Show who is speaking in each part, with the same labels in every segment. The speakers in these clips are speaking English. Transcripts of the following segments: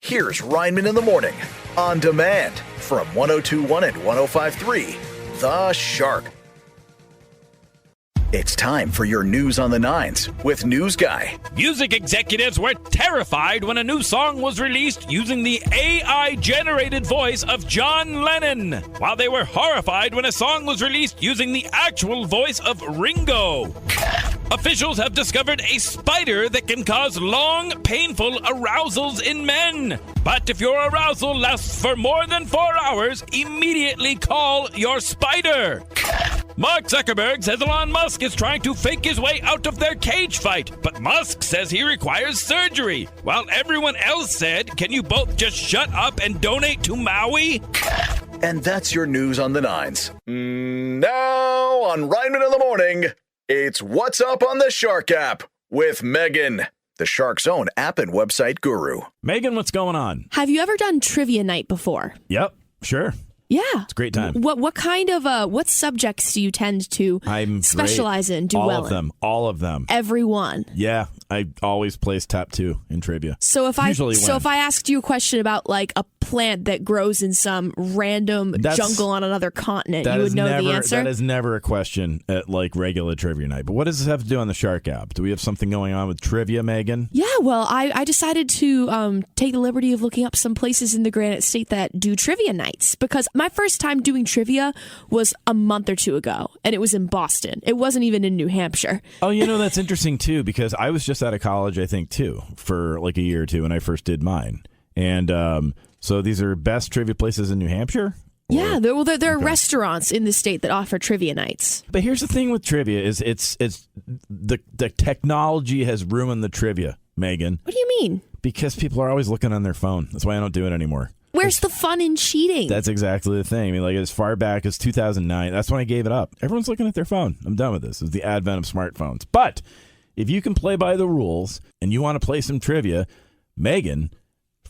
Speaker 1: Here's Rineman in the Morning, on demand from 102.1 and 105.3, The Shark. It's time for your news on the nines with News Guy.
Speaker 2: Music executives were terrified when a new song was released using the AI-generated voice of John Lennon, while they were horrified when a song was released using the actual voice of Ringo. Officials have discovered a spider that can cause long, painful arousals in men. But if your arousal lasts for more than 4 hours, immediately call your spider. Mark Zuckerberg says Elon Musk is trying to fake his way out of their cage fight, but Musk says he requires surgery, while everyone else said, can you both just shut up and donate to Maui?
Speaker 1: And that's your news on the nines. Now on Rineman in the Morning, it's What's Up on the Shark app with Megan, the Shark's own app and website guru.
Speaker 2: Megan, what's going on?
Speaker 3: Have you ever done trivia night before?
Speaker 2: Yep, sure.
Speaker 3: Yeah.
Speaker 2: It's a great time.
Speaker 3: What kind of, what subjects do you tend to specialize in, do well in?
Speaker 2: All of them.
Speaker 3: Every one.
Speaker 2: Yeah, I always place top 2 in trivia.
Speaker 3: So if I asked you a question about like a plant that grows in some random jungle on another continent, you would know the answer?
Speaker 2: That is never a question at like regular trivia night. But what does this have to do on the Shark app? Do we have something going on with trivia, Megan?
Speaker 3: Yeah, well, I decided to take the liberty of looking up some places in the Granite State that do trivia nights, because my first time doing trivia was a month or 2 ago, and it was in Boston. It wasn't even in New Hampshire.
Speaker 2: Oh, that's interesting, too, because I was just out of college, I think, too, for like a year or two when I first did mine. And so these are best trivia places in New Hampshire?
Speaker 3: Yeah, there are restaurants in the state that offer trivia nights.
Speaker 2: But here's the thing with trivia is it's the technology has ruined the trivia, Megan.
Speaker 3: What do you mean?
Speaker 2: Because people are always looking on their phone. That's why I don't do it anymore.
Speaker 3: Where's the fun in cheating?
Speaker 2: That's exactly the thing. I mean, like as far back as 2009, that's when I gave it up. Everyone's looking at their phone. I'm done with this. It's the advent of smartphones. But if you can play by the rules and you want to play some trivia, Megan,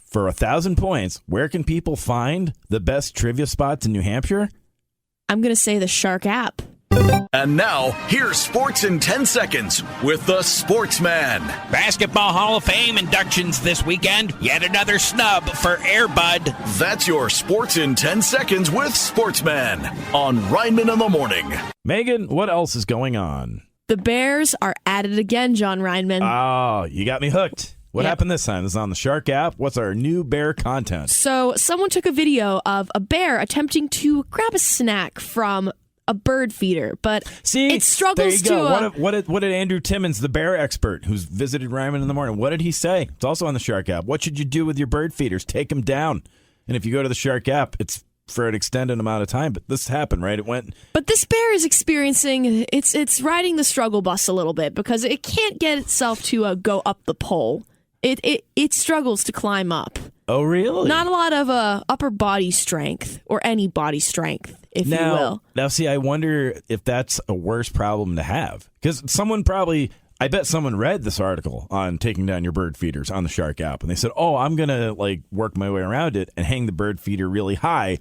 Speaker 2: for 1,000 points, where can people find the best trivia spots in New Hampshire?
Speaker 3: I'm going to say the Shark app.
Speaker 1: And now, here's Sports in 10 Seconds with the Sportsman.
Speaker 4: Basketball Hall of Fame inductions this weekend. Yet another snub for Air Bud.
Speaker 1: That's your Sports in 10 Seconds with Sportsman on Rineman in the Morning.
Speaker 2: Megan, what else is going on?
Speaker 3: The Bears are at it again, John Rineman.
Speaker 2: Oh, you got me hooked. What happened this time? This is on the Shark app. What's our new bear content? So
Speaker 3: someone took a video of a bear attempting to grab a snack from a bird feeder, but it struggles to...
Speaker 2: What did Andrew Timmons, the bear expert who's visited Rineman in the Morning, what did he say? It's also on the Shark app. What should you do with your bird feeders? Take them down. And if you go to the Shark app, it's for an extended amount of time, but this happened, right?
Speaker 3: But this bear is experiencing, it's riding the struggle bus a little bit because it can't get itself to go up the pole. It struggles to climb up.
Speaker 2: Oh, really?
Speaker 3: Not a lot of upper body strength or any body strength, if you will.
Speaker 2: Now, see, I wonder if that's a worse problem to have. Because I bet someone read this article on taking down your bird feeders on the Shark app. And they said, I'm going to work my way around it and hang the bird feeder really high.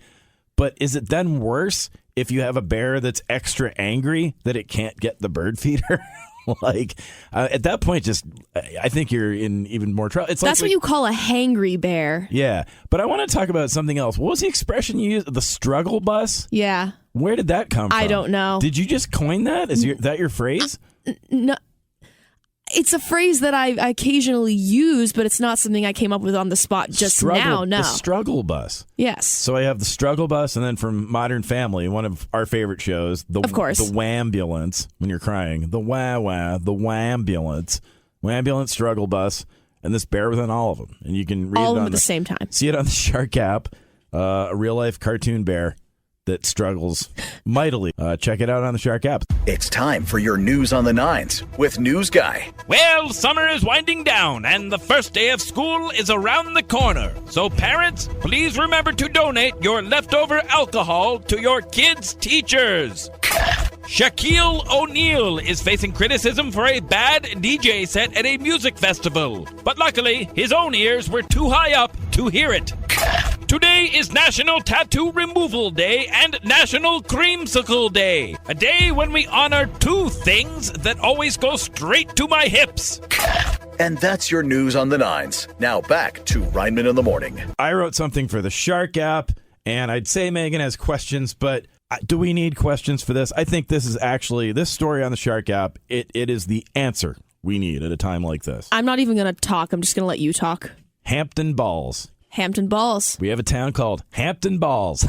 Speaker 2: But is it then worse if you have a bear that's extra angry that it can't get the bird feeder? At that point, I think you're in even more trouble.
Speaker 3: That's what you call a hangry bear.
Speaker 2: Yeah, but I want to talk about something else. What was the expression you used? The struggle bus?
Speaker 3: Yeah.
Speaker 2: Where did that come from?
Speaker 3: I don't know.
Speaker 2: Did you just coin that? Is that your phrase?
Speaker 3: No. It's a phrase that I occasionally use, but it's not something I came up with on the spot now. No.
Speaker 2: The struggle bus.
Speaker 3: Yes.
Speaker 2: So I have the struggle bus, and then from Modern Family, one of our favorite shows, the Wambulance, when you're crying, the wah-wah, the Wambulance, Wambulance struggle bus, and this bear within all of them. And you can read
Speaker 3: all
Speaker 2: it
Speaker 3: of them
Speaker 2: on
Speaker 3: at the same time.
Speaker 2: See it on the Shark app, a real-life cartoon bear that struggles mightily. Check it out on the Shark app.
Speaker 1: It's time for your news on the nines with News Guy.
Speaker 2: Well, summer is winding down, and the first day of school is around the corner. So parents, please remember to donate your leftover alcohol to your kids' teachers. Shaquille O'Neal is facing criticism for a bad DJ set at a music festival. But luckily, his own ears were too high up to hear it. Today is National Tattoo Removal Day and National Creamsicle Day. A day when we honor two things that always go straight to my hips.
Speaker 1: And that's your news on the nines. Now back to Rineman in the Morning.
Speaker 5: I wrote something for the Shark app, and I'd say Megan has questions, but do we need questions for this? I think this is actually, this story on the Shark app, it is the answer we need at a time like this.
Speaker 3: I'm not even going to talk. I'm just going to let you talk.
Speaker 5: Hampton Balls.
Speaker 3: Hampton Balls.
Speaker 5: We have a town called Hampton Balls.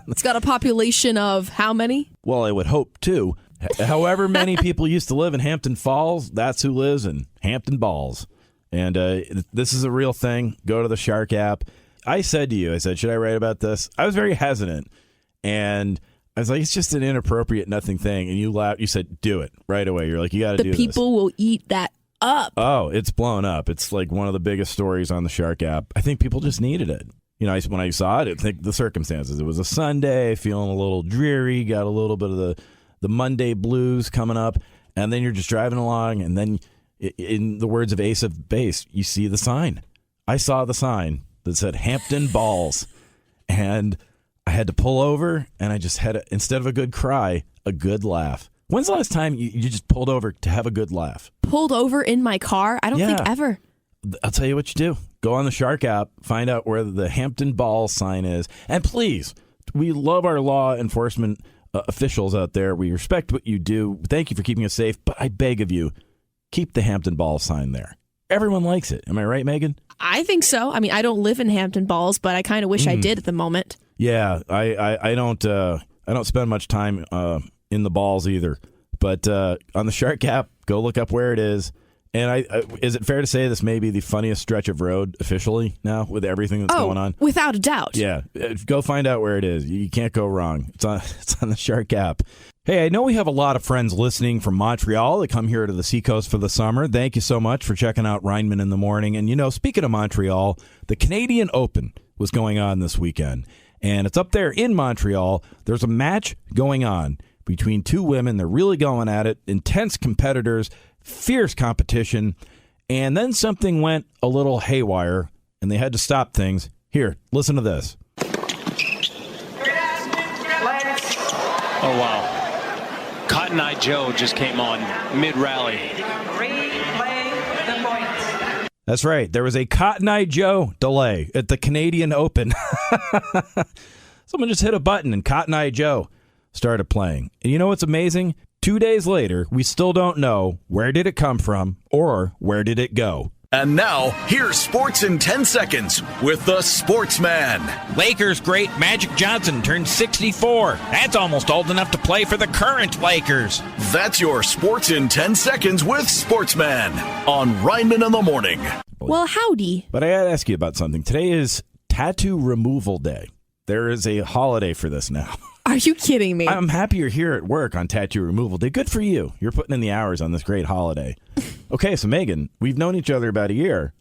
Speaker 3: It's got a population of how many?
Speaker 5: Well, I would hope two. However many people used to live in Hampton Falls, that's who lives in Hampton Balls. And this is a real thing. Go to the Shark app. I said to you, should I write about this? I was very hesitant. And I was like, it's just an inappropriate nothing thing. And you laughed. You said, do it right away. You're like, you got to do this.
Speaker 3: The people will eat that up.
Speaker 5: Oh, it's blown up. It's like one of the biggest stories on the Shark app. I think people just needed it. You know, when I saw it, I think the circumstances. It was a Sunday, feeling a little dreary, got a little bit of the Monday blues coming up, and then you're just driving along, and then, in the words of Ace of Base, you see the sign. I saw the sign that said Hampton Balls, and I had to pull over, and I just had, instead of a good cry, a good laugh. When's the last time you just pulled over to have a good laugh? Pulled over
Speaker 3: in my car? I don't think ever.
Speaker 5: I'll tell you what you do. Go on the Shark app, find out where the Hampton Balls sign is, and please, we love our law enforcement officials out there. We respect what you do. Thank you for keeping us safe, but I beg of you, keep the Hampton Balls sign there. Everyone likes it. Am I right, Megan?
Speaker 3: I think so. I mean, I don't live in Hampton Balls, but I kind of wish I did at the moment.
Speaker 5: Yeah, I don't spend much time in the balls either. But on the Shark app, go look up where it is. And is it fair to say this may be the funniest stretch of road officially now with everything that's going on?
Speaker 3: Without a doubt.
Speaker 5: Yeah. Go find out where it is. You can't go wrong. It's on the Shark app. Hey, I know we have a lot of friends listening from Montreal that come here to the Seacoast for the summer. Thank you so much for checking out Rineman in the Morning. And, you know, speaking of Montreal, the Canadian Open was going on this weekend. And it's up there in Montreal. There's a match going on between two women. They're really going at it. Intense competitors. Fierce competition, and then something went a little haywire, and they had to stop things. Here, listen to this.
Speaker 6: Oh, wow. Cotton Eye Joe just came on mid-rally.
Speaker 5: That's right. There was a Cotton Eye Joe delay at the Canadian Open. Someone just hit a button, and Cotton Eye Joe started playing. And you know what's amazing? 2 days later, we still don't know where did it come from or where did it go.
Speaker 1: And now, here's Sports in 10 Seconds with the Sportsman.
Speaker 4: Lakers great Magic Johnson turned 64. That's almost old enough to play for the current Lakers.
Speaker 1: That's your Sports in 10 Seconds with Sportsman on Rineman in the Morning.
Speaker 3: Well, howdy.
Speaker 5: But I got to ask you about something. Today is Tattoo Removal Day. There is a holiday for this now.
Speaker 3: Are you kidding me?
Speaker 5: I'm happy you're here at work on Tattoo Removal Day. Good for you. You're putting in the hours on this great holiday. Okay, so Megan, we've known each other about a year.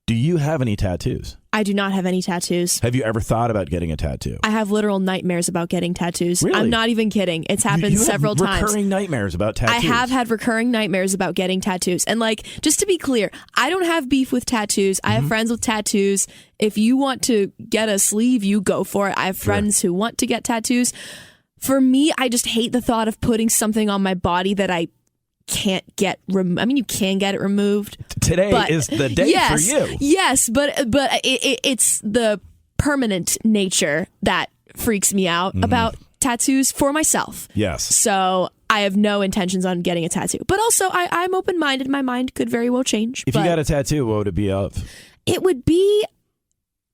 Speaker 5: Do you have any tattoos?
Speaker 3: I do not have any tattoos.
Speaker 5: Have you ever thought about getting a tattoo?
Speaker 3: I have literal nightmares about getting tattoos.
Speaker 5: Really?
Speaker 3: I'm not even kidding. It's happened several times.
Speaker 5: Recurring nightmares about tattoos.
Speaker 3: I have had recurring nightmares about getting tattoos. And like, just to be clear, I don't have beef with tattoos. I have friends with tattoos. If you want to get a sleeve, you go for it. I have friends who want to get tattoos. For me, I just hate the thought of putting something on my body that I can't get removed. I mean, you can get it removed.
Speaker 5: Today is the day for you.
Speaker 3: Yes, but it's the permanent nature that freaks me out about tattoos for myself.
Speaker 5: Yes.
Speaker 3: So I have no intentions on getting a tattoo. But also, I'm open-minded. My mind could very well change.
Speaker 5: If you got a tattoo, what would it be of?
Speaker 3: It would be...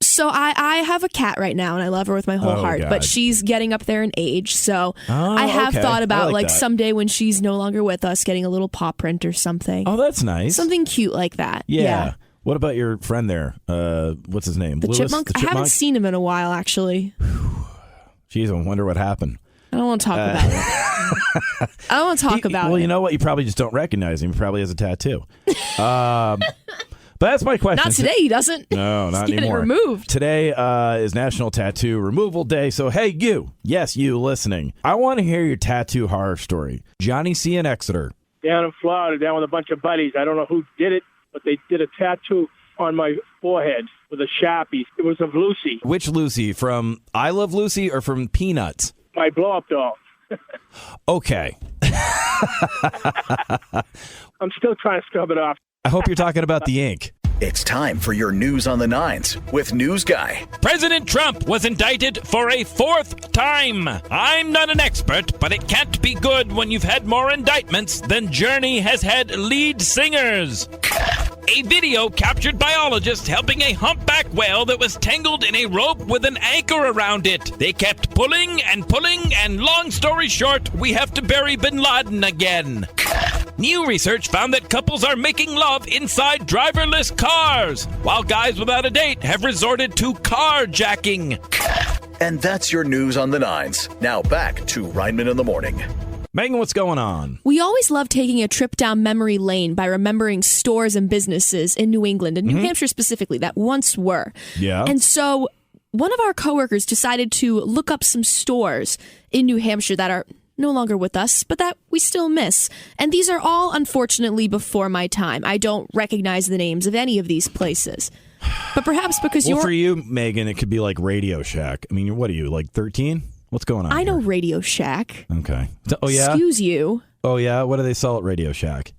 Speaker 3: So I have a cat right now, and I love her with my whole heart.
Speaker 5: God.
Speaker 3: But she's getting up there in age, so I have thought about like someday when she's no longer with us, getting a little paw print or something.
Speaker 5: Oh, that's nice.
Speaker 3: Something cute like that.
Speaker 5: Yeah. What about your friend there? What's his name?
Speaker 3: The
Speaker 5: Lewis?
Speaker 3: chipmunk?
Speaker 5: The chipmunk?
Speaker 3: I haven't seen him in a while, actually.
Speaker 5: Jeez, I wonder what happened.
Speaker 3: I don't want to talk about it. I don't want to talk about it.
Speaker 5: Well, you know what? You probably just don't recognize him. He probably has a tattoo. But that's my question.
Speaker 3: Not today, he doesn't.
Speaker 5: No, not
Speaker 3: He's
Speaker 5: anymore.
Speaker 3: Get it removed.
Speaker 5: Today is National Tattoo Removal Day. So, hey, you listening. I want to hear your tattoo horror story. Johnny C. in Exeter.
Speaker 7: Down in Florida, down with a bunch of buddies. I don't know who did it, but they did a tattoo on my forehead with a Sharpie. It was of Lucy.
Speaker 5: Which Lucy? From I Love Lucy or from Peanuts?
Speaker 7: My blow-up doll.
Speaker 5: Okay.
Speaker 7: I'm still trying to scrub it off.
Speaker 5: I hope you're talking about the ink.
Speaker 1: It's time for your news on the nines with News Guy.
Speaker 2: President Trump was indicted for a 4th time. I'm not an expert, but it can't be good when you've had more indictments than Journey has had lead singers. A video captured biologists helping a humpback whale that was tangled in a rope with an anchor around it. They kept pulling, and long story short, we have to bury Bin Laden again. New research found that couples are making love inside driverless cars, while guys without a date have resorted to carjacking.
Speaker 1: And that's your news on the nines. Now back to Rineman in the Morning.
Speaker 5: Megan, what's going on?
Speaker 3: We always love taking a trip down memory lane by remembering stores and businesses in New England and New Hampshire specifically that once were.
Speaker 5: Yeah.
Speaker 3: And so one of our coworkers decided to look up some stores in New Hampshire that are no longer with us, but that we still miss. And these are all, unfortunately, before my time. I don't recognize the names of any of these places. But perhaps because
Speaker 5: Well, for you, Megan, it could be like Radio Shack. I mean, what are you, like 13? What's going on
Speaker 3: I know
Speaker 5: here?
Speaker 3: Radio Shack.
Speaker 5: Okay. Oh, yeah?
Speaker 3: Excuse you.
Speaker 5: Oh, yeah? What do they sell at Radio Shack?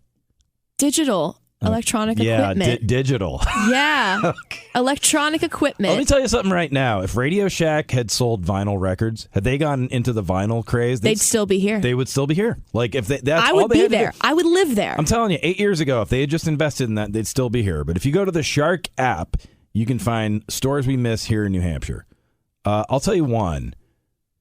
Speaker 3: Digital. Electronic equipment.
Speaker 5: Digital.
Speaker 3: Yeah. Electronic equipment.
Speaker 5: Let me tell you something right now. If Radio Shack had sold vinyl records, had they gotten into the vinyl craze,
Speaker 3: they'd still be here.
Speaker 5: They would still be here. Like if that's
Speaker 3: I
Speaker 5: all
Speaker 3: would
Speaker 5: they
Speaker 3: be
Speaker 5: had to
Speaker 3: there.
Speaker 5: do.
Speaker 3: I would live there.
Speaker 5: I'm telling you, 8 years ago, if they had just invested in that, they'd still be here. But if you go to the Shark app, you can find stores we miss here in New Hampshire. I'll tell you one.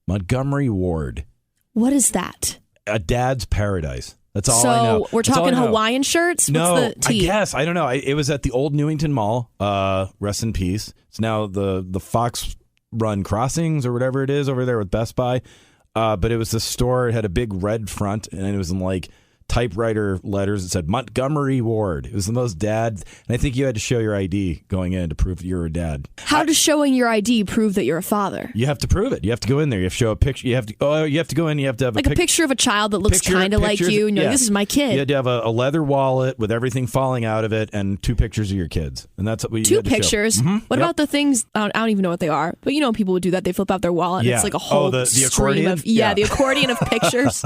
Speaker 5: Montgomery Ward.
Speaker 3: What is that?
Speaker 5: A dad's paradise. That's all I know.
Speaker 3: So we're
Speaker 5: That's all
Speaker 3: talking
Speaker 5: I know.
Speaker 3: Hawaiian shirts?
Speaker 5: No,
Speaker 3: What's the tea?
Speaker 5: I guess. I don't know. It was at the old Newington Mall. Rest in peace. It's now the Fox Run Crossings or whatever it is over there with Best Buy. But it was the store. It had a big red front, and it was in like typewriter letters. It said Montgomery Ward. It was the most dad. And I think you had to show your ID going in to prove that you're a dad.
Speaker 3: How does showing your ID prove that you're a father?
Speaker 5: You have to prove it. You have to go in there. You have to show a picture. You have to go in. You have to have
Speaker 3: Like a picture of a child that looks kind of like you. No, this is my kid.
Speaker 5: You had to have a leather wallet with everything falling out of it and 2 pictures of your kids. And that's what we
Speaker 3: Two
Speaker 5: had to show.
Speaker 3: pictures. What about the things? I don't even know what they are. But you know, people would do that. They flip out their wallet. And it's like a whole
Speaker 5: the
Speaker 3: stream
Speaker 5: accordion?
Speaker 3: of the accordion of pictures.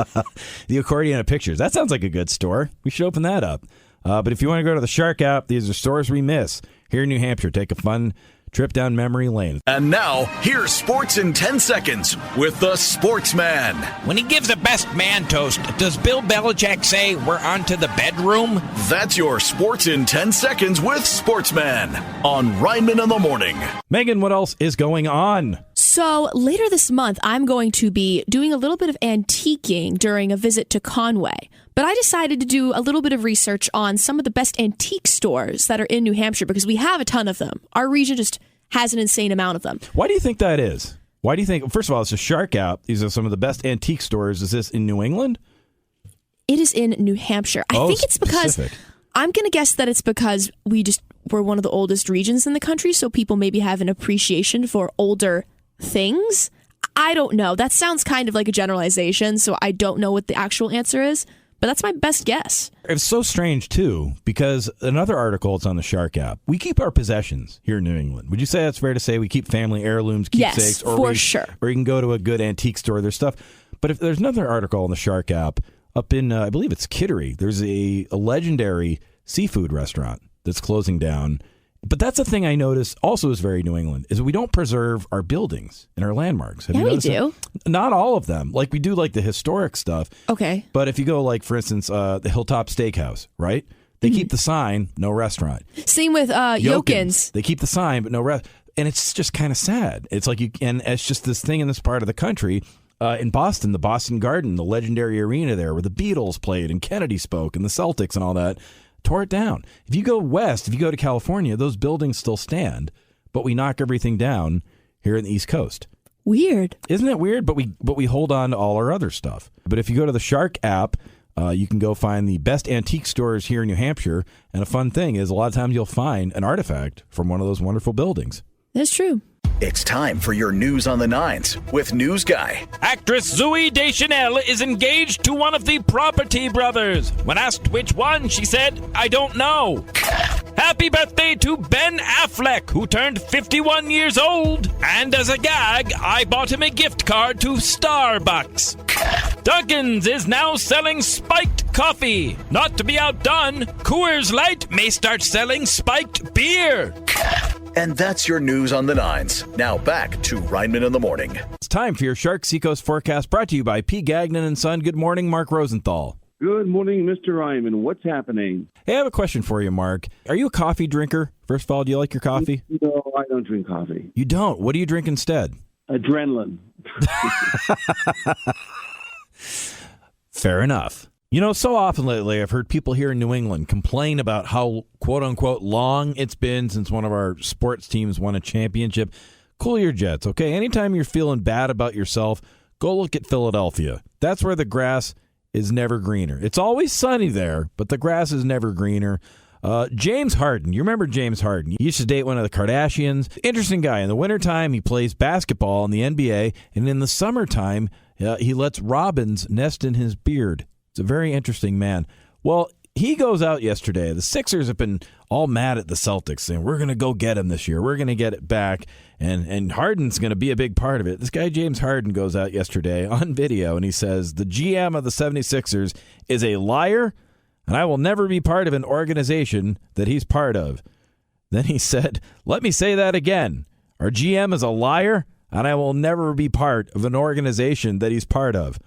Speaker 5: The accordion of pictures. That sounds like a good store. We should open that up. But if you want to go to the Shark app, these are stores we miss here in New Hampshire. Take a fun trip down memory lane.
Speaker 1: And now, here's Sports in 10 Seconds with the Sportsman.
Speaker 4: When he gives a best man toast, does Bill Belichick say we're on to the bedroom?
Speaker 1: That's your Sports in 10 Seconds with Sportsman on Rineman in the Morning.
Speaker 5: Megan, what else is going on?
Speaker 3: So later this month, I'm going to be doing a little bit of antiquing during a visit to Conway. But I decided to do a little bit of research on some of the best antique stores that are in New Hampshire because we have a ton of them. Our region just has an insane amount of them.
Speaker 5: Why do you think that is? Why do you think, first of all, it's a Shark app. These are some of the best antique stores. Is this in New England?
Speaker 3: It is in New Hampshire. I think it's because,
Speaker 5: specific.
Speaker 3: I'm going to guess that it's because we're one of the oldest regions in the country, so people maybe have an appreciation for older things. I don't know. That sounds kind of like a generalization, so I don't know what the actual answer is. But that's my best guess.
Speaker 5: It's so strange, too, because another article is on the Shark app. We keep our possessions here in New England. Would you say that's fair to say? We keep family heirlooms, keepsakes?
Speaker 3: Yes, sure.
Speaker 5: Or you can go to a good antique store. There's stuff. But if there's another article on the Shark app up in, I believe it's Kittery. There's a legendary seafood restaurant that's closing down. But that's the thing I notice also is very New England, is we don't preserve our buildings and our landmarks. Have you noticed
Speaker 3: we do.
Speaker 5: that? Not all of them. Like, we do, like, the historic stuff.
Speaker 3: Okay.
Speaker 5: But if you go, like, for instance, the Hilltop Steakhouse, right? They keep the sign, no restaurant.
Speaker 3: Same with Yokin's.
Speaker 5: They keep the sign, but no restaurant. And it's just kind of sad. It's like and it's just this thing in this part of the country. In Boston, the Boston Garden, the legendary arena there where the Beatles played and Kennedy spoke and the Celtics and all that, tore it down. If you go west, if you go to California, those buildings still stand, but we knock everything down here in the East Coast.
Speaker 3: Weird.
Speaker 5: Isn't it weird? But we hold on to all our other stuff. But if you go to the Shark app, you can go find the best antique stores here in New Hampshire. And a fun thing is a lot of times you'll find an artifact from one of those wonderful buildings.
Speaker 3: That's true.
Speaker 1: It's time for your news on the nines with News Guy.
Speaker 2: Actress Zooey Deschanel is engaged to one of the Property brothers. When asked which one, she said, "I don't know." Happy birthday to Ben Affleck, who turned 51 years old. And as a gag, I bought him a gift card to Starbucks. Dunkin's is now selling spiked coffee. Not to be outdone, Coors Light may start selling spiked beer.
Speaker 1: And that's your news on the nines. Now back to Rineman in the Morning.
Speaker 5: It's time for your Shark Seacoast forecast, brought to you by P. Gagnon and Son. Good morning, Mark Rosenthal.
Speaker 8: Good morning, Mr. Ryman. What's happening?
Speaker 5: Hey, I have a question for you, Mark. Are you a coffee drinker? First of all, do you like your coffee?
Speaker 8: No, I don't drink coffee.
Speaker 5: You don't? What do you drink instead?
Speaker 8: Adrenaline.
Speaker 5: Fair enough. You know, so often lately I've heard people here in New England complain about how, quote-unquote, long it's been since one of our sports teams won a championship. Cool your jets, okay? Anytime you're feeling bad about yourself, go look at Philadelphia. That's where the grass is never greener. It's always sunny there, but the grass is never greener. James Harden. You remember James Harden? He used to date one of the Kardashians. Interesting guy. In the wintertime, he plays basketball in the NBA, and in the summertime, he lets robins nest in his beard. It's a very interesting man. Well, he goes out yesterday. The Sixers have been all mad at the Celtics, saying, we're going to go get him this year. We're going to get it back. And Harden's going to be a big part of it. This guy, James Harden, goes out yesterday on video, and he says, the GM of the 76ers is a liar, and I will never be part of an organization that he's part of. Then he said, let me say that again. Our GM is a liar, and I will never be part of an organization that he's part of.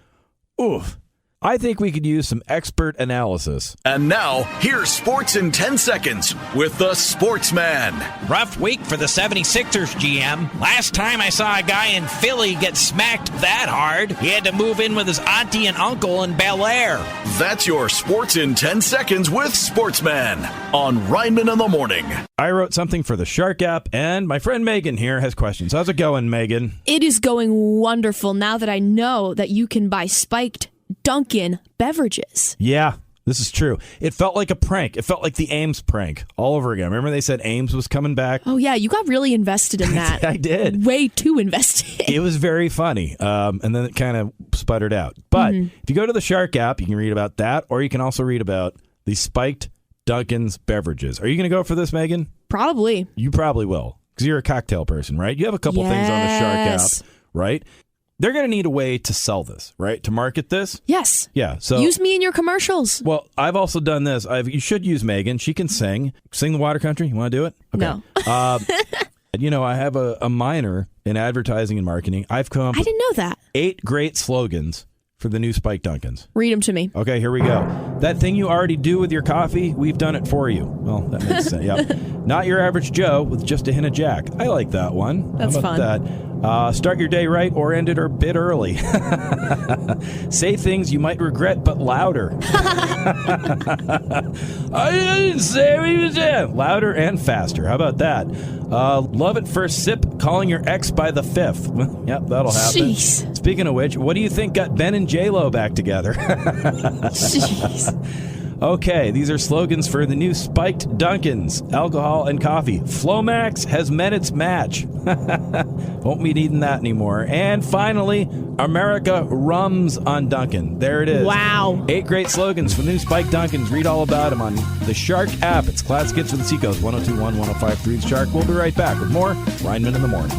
Speaker 5: Oof. I think we could use some expert analysis.
Speaker 1: And now, here's Sports in 10 Seconds with the Sportsman.
Speaker 4: Rough week for the 76ers GM. Last time I saw a guy in Philly get smacked that hard, he had to move in with his auntie and uncle in Bel Air.
Speaker 1: That's your Sports in 10 Seconds with Sportsman on Rineman in the Morning.
Speaker 5: I wrote something for the Shark app, and my friend Megan here has questions. How's it going, Megan?
Speaker 3: It is going wonderful now that I know that you can buy spiked Dunkin' beverages.
Speaker 5: Yeah, this is true. It felt like a prank. It felt like the Ames prank all over again. Remember they said Ames was coming back?
Speaker 3: Oh, yeah. You got really invested in that.
Speaker 5: I did.
Speaker 3: Way too invested.
Speaker 5: It was very funny. And then it kind of sputtered out. But if you go to the Shark app, you can read about that, or you can also read about the spiked Dunkin's beverages. Are you going to go for this, Megan?
Speaker 3: Probably.
Speaker 5: You probably will, because you're a cocktail person, right? You have a couple things on the Shark app, right? They're going to need a way to sell this, right? To market this?
Speaker 3: Yes.
Speaker 5: Yeah. So
Speaker 3: use me in your commercials.
Speaker 5: Well, I've also done this. You should use Megan. She can sing. Sing the Water Country. You want to do it? Okay.
Speaker 3: No.
Speaker 5: You know, I have a minor in advertising and marketing. I've come up
Speaker 3: I didn't know that. 8
Speaker 5: great slogans for the new Spike Dunkins.
Speaker 3: Read them to me.
Speaker 5: Okay, here we go. That thing you already do with your coffee, we've done it for you. Well, that makes sense. Yep. Not your average Joe with just a hint of Jack. I like that one.
Speaker 3: That's
Speaker 5: How about
Speaker 3: fun.
Speaker 5: That? Start your day right or end it a bit early. Say things you might regret, but louder. I didn't say what you said. Louder and faster. How about that? Love at first sip, calling your ex by the 5th. Yep, that'll happen.
Speaker 3: Jeez.
Speaker 5: Speaking of which, what do you think got Ben and J-Lo back together?
Speaker 3: Jeez.
Speaker 5: Okay, these are slogans for the new Spiked Dunkins, alcohol and coffee. Flomax has met its match. Won't be needing that anymore. And finally, America rums on Dunkin'. There it is.
Speaker 3: Wow.
Speaker 5: 8 great slogans for the new Spiked Dunkins. Read all about them on the Shark app. It's Classic Hits for the Seacoast, 102.1, 105.3 The Shark. We'll be right back with more Rineman in the Morning.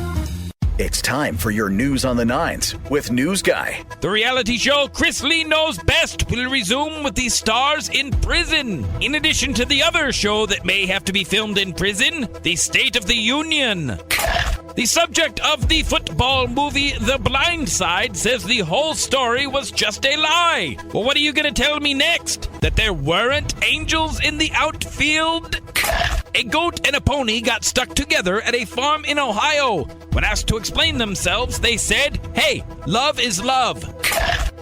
Speaker 1: It's time for your news on the nines with News Guy.
Speaker 2: The reality show Chris Lee Knows Best will resume with the stars in prison. In addition to the other show that may have to be filmed in prison, the State of the Union. The subject of the football movie The Blind Side says the whole story was just a lie. Well, what are you going to tell me next? That there weren't angels in the outfield? A goat and a pony got stuck together at a farm in Ohio. When asked to explain themselves, they said, hey, love is love.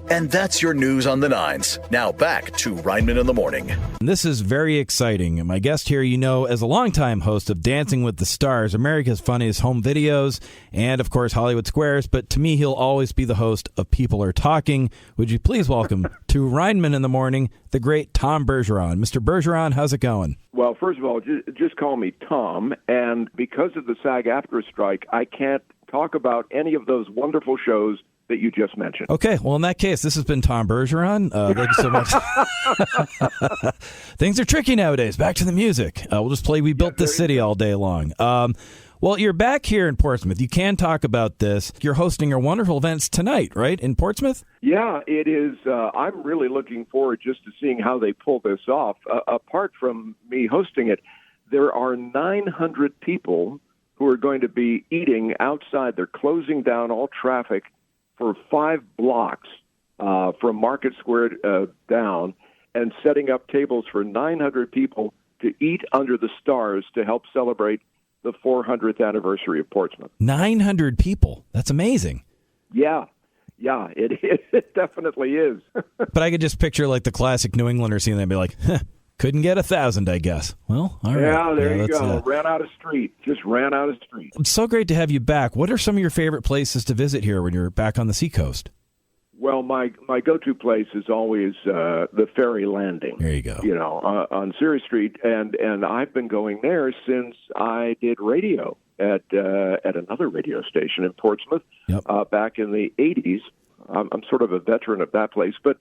Speaker 1: And that's your news on the nines. Now back to Rineman in the Morning.
Speaker 5: This is very exciting. My guest here, you know, as a longtime host of Dancing with the Stars, America's Funniest Home Videos, and, of course, Hollywood Squares. But to me, he'll always be the host of People Are Talking. Would you please welcome to Rineman in the Morning, the great Tom Bergeron. Mr. Bergeron, how's it going?
Speaker 9: Well, first of all, just call me Tom. And because of the SAG-AFTRA strike, I can't talk about any of those wonderful shows that you just mentioned.
Speaker 5: Okay, well, in that case, this has been Tom Bergeron. Thank you so much. Things are tricky nowadays. Back to the music. We'll just play We Built This City all day long. Well, you're back here in Portsmouth. You can talk about this. You're hosting your wonderful events tonight, right, in Portsmouth?
Speaker 9: Yeah, it is. I'm really looking forward just to seeing how they pull this off. Apart from me hosting it, there are 900 people who are going to be eating outside. They're closing down all traffic for 5 blocks from Market Square down and setting up tables for 900 people to eat under the stars to help celebrate the 400th anniversary of Portsmouth.
Speaker 5: 900 people. That's amazing.
Speaker 9: Yeah, it definitely is.
Speaker 5: But I could just picture like the classic New Englander scene. They'd be like, couldn't get 1,000, I guess. Well, all right.
Speaker 9: Yeah, there you go. Ran out of street. Just ran out of street.
Speaker 5: It's so great to have you back. What are some of your favorite places to visit here when you're back on the seacoast?
Speaker 9: Well, my go-to place is always the Ferry Landing.
Speaker 5: There you go.
Speaker 9: On Ceres Street, and I've been going there since I did radio at another radio station in Portsmouth back in the 80s. I'm sort of a veteran of that place, but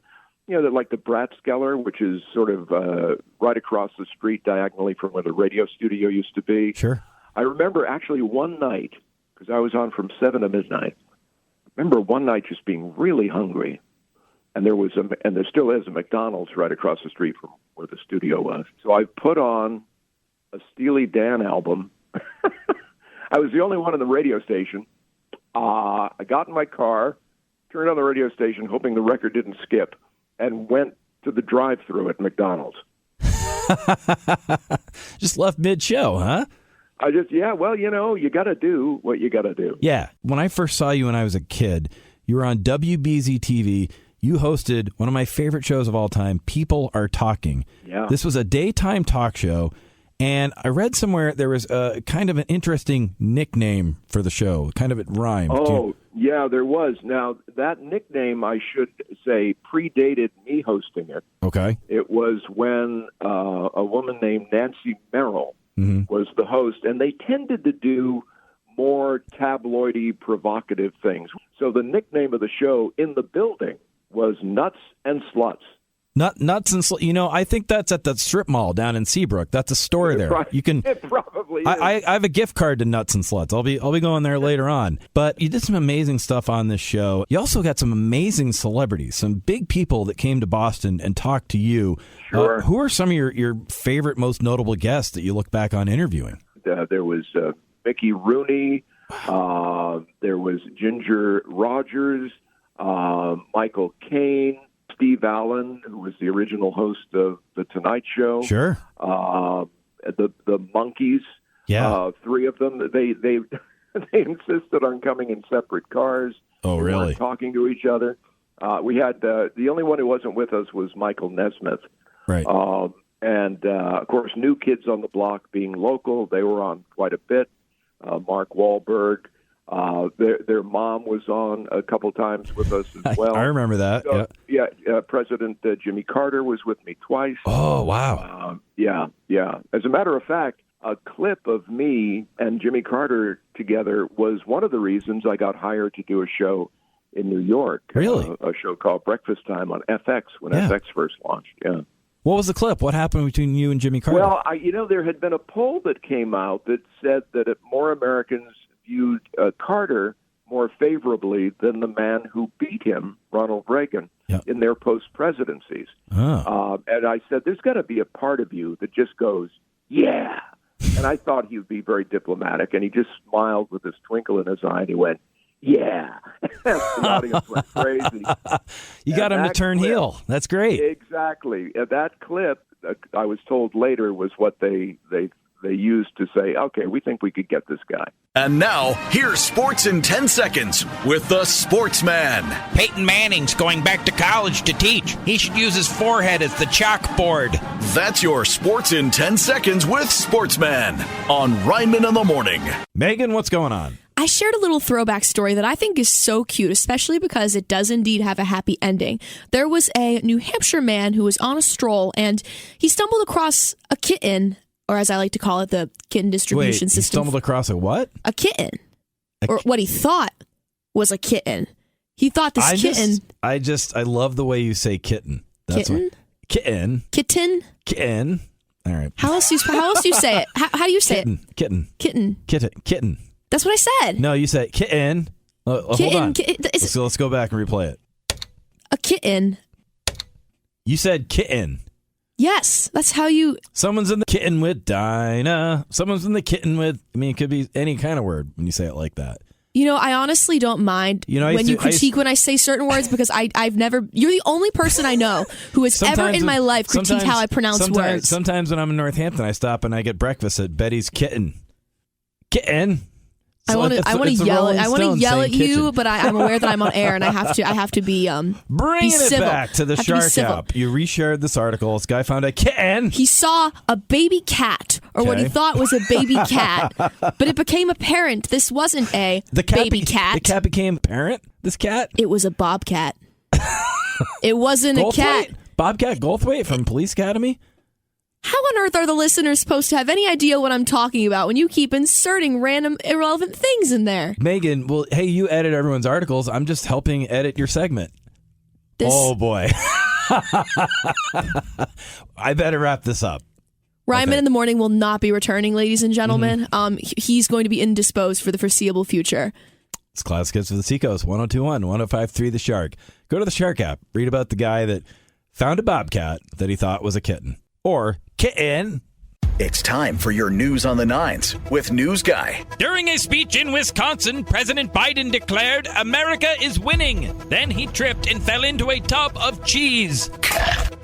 Speaker 9: like the Bratskeller, which is sort of right across the street diagonally from where the radio studio used to be.
Speaker 5: Sure.
Speaker 9: I remember actually one night, because I was on from 7 to midnight. I remember one night just being really hungry, and there still is a McDonald's right across the street from where the studio was. So I put on a Steely Dan album. I was the only one in the radio station. I got in my car, turned on the radio station, hoping the record didn't skip, and went to the drive-thru at McDonald's.
Speaker 5: Just left mid-show, huh?
Speaker 9: You got to do what you got to do.
Speaker 5: Yeah. When I first saw you when I was a kid, you were on WBZ TV. You hosted one of my favorite shows of all time, People Are Talking.
Speaker 9: Yeah.
Speaker 5: This was a daytime talk show, and I read somewhere there was a kind of an interesting nickname for the show. Kind of it rhymed.
Speaker 9: Yeah, there was. Now, that nickname, I should say, predated me hosting it.
Speaker 5: Okay.
Speaker 9: It was when a woman named Nancy Merrill was the host, and they tended to do more tabloidy, provocative things. So the nickname of the show in the building was Nuts and Sluts.
Speaker 5: Nuts and sluts. I think that's at the strip mall down in Seabrook. That's a store there.
Speaker 9: Right.
Speaker 5: You can.
Speaker 9: It probably is.
Speaker 5: I have a gift card to Nuts and Sluts. I'll be going there later on. But you did some amazing stuff on this show. You also got some amazing celebrities, some big people that came to Boston and talked to you.
Speaker 9: Sure.
Speaker 5: Who are some of your favorite, most notable guests that you look back on interviewing?
Speaker 9: There was Mickey Rooney. There was Ginger Rogers. Michael Caine. Steve Allen, who was the original host of The Tonight Show.
Speaker 5: Sure.
Speaker 9: The Monkees.
Speaker 5: Yeah.
Speaker 9: 3 of them. They insisted on coming in separate cars.
Speaker 5: Oh, really?
Speaker 9: They weren't talking to each other. We had the only one who wasn't with us was Michael Nesmith.
Speaker 5: Right.
Speaker 9: And of course, New Kids on the Block being local, they were on quite a bit. Mark Wahlberg. Their mom was on a couple times with us as well.
Speaker 5: I remember that.
Speaker 9: So, President Jimmy Carter was with me twice.
Speaker 5: Oh, wow.
Speaker 9: Yeah. As a matter of fact, a clip of me and Jimmy Carter together was one of the reasons I got hired to do a show in New York.
Speaker 5: Really?
Speaker 9: A show called Breakfast Time on FX when FX first launched. Yeah.
Speaker 5: What was the clip? What happened between you and Jimmy Carter?
Speaker 9: Well, there had been a poll that came out that said that more Americans viewed Carter more favorably than the man who beat him, Ronald Reagan, in their post-presidencies.
Speaker 5: Oh.
Speaker 9: And I said, there's got to be a part of you that just goes, yeah. And I thought he would be very diplomatic, and he just smiled with this twinkle in his eye, and he went, yeah. The audience went crazy.
Speaker 5: You got him to turn heel. That's great.
Speaker 9: Exactly. That clip, I was told later, was what they used to say, okay, we think we could get this guy.
Speaker 1: And now, here's Sports in 10 Seconds with the Sportsman.
Speaker 4: Peyton Manning's going back to college to teach. He should use his forehead as the chalkboard.
Speaker 1: That's your Sports in 10 Seconds with Sportsman on Rineman in the Morning.
Speaker 5: Megan, what's going on?
Speaker 3: I shared a little throwback story that I think is so cute, especially because it does indeed have a happy ending. There was a New Hampshire man who was on a stroll, and he stumbled across a kitten, or as I like to call it, the kitten distribution system.
Speaker 5: He stumbled across a what?
Speaker 3: A kitten. Or what he thought was a kitten. He thought this kitten...
Speaker 5: I love the way you say kitten. That's
Speaker 3: kitten?
Speaker 5: Kitten.
Speaker 3: Kitten?
Speaker 5: Kitten. All right.
Speaker 3: How else do you say it? How do you say it?
Speaker 5: Kitten.
Speaker 3: That's what I said.
Speaker 5: No, you said kitten. Hold on. Let's go back and replay it.
Speaker 3: A kitten.
Speaker 5: You said kitten.
Speaker 3: Yes, that's how you...
Speaker 5: Someone's in the kitten with Dinah. Someone's in the kitten with... I mean, it could be any kind of word when you say it like that.
Speaker 3: You know, I honestly don't mind when you critique when I say certain words because I've never... You're the only person I know who has ever in my life critiqued how I pronounce words.
Speaker 5: Sometimes when I'm in Northampton, I stop and I get breakfast at Betty's Kitten. Kitten.
Speaker 3: I want to yell at you,
Speaker 5: kitchen.
Speaker 3: but I'm aware that I'm on air and I have to be
Speaker 5: bringing
Speaker 3: be civil.
Speaker 5: It back to the Shark app. You reshared this article. This guy found a kitten.
Speaker 3: He saw a baby cat, or what he thought was a baby cat, but it became apparent this wasn't a baby cat.
Speaker 5: The cat became apparent. This cat.
Speaker 3: It was a bobcat. It wasn't a cat.
Speaker 5: Bobcat Goldthwait from Police Academy.
Speaker 3: How on earth are the listeners supposed to have any idea what I'm talking about when you keep inserting random irrelevant things in there?
Speaker 5: Megan, well, hey, you edit everyone's articles. I'm just helping edit your segment. Oh, boy. I better wrap this up.
Speaker 3: Ryman in the Morning will not be returning, ladies and gentlemen. He's going to be indisposed for the foreseeable future.
Speaker 5: It's Classic Hits of the Seacoast, 102.1, 105.3 The Shark. Go to the Shark app. Read about the guy that found a bobcat that he thought was a kitten. Or kitten.
Speaker 1: It's time for your News on the Nines with News Guy.
Speaker 2: During a speech in Wisconsin, President Biden declared America is winning. Then he tripped and fell into a tub of cheese.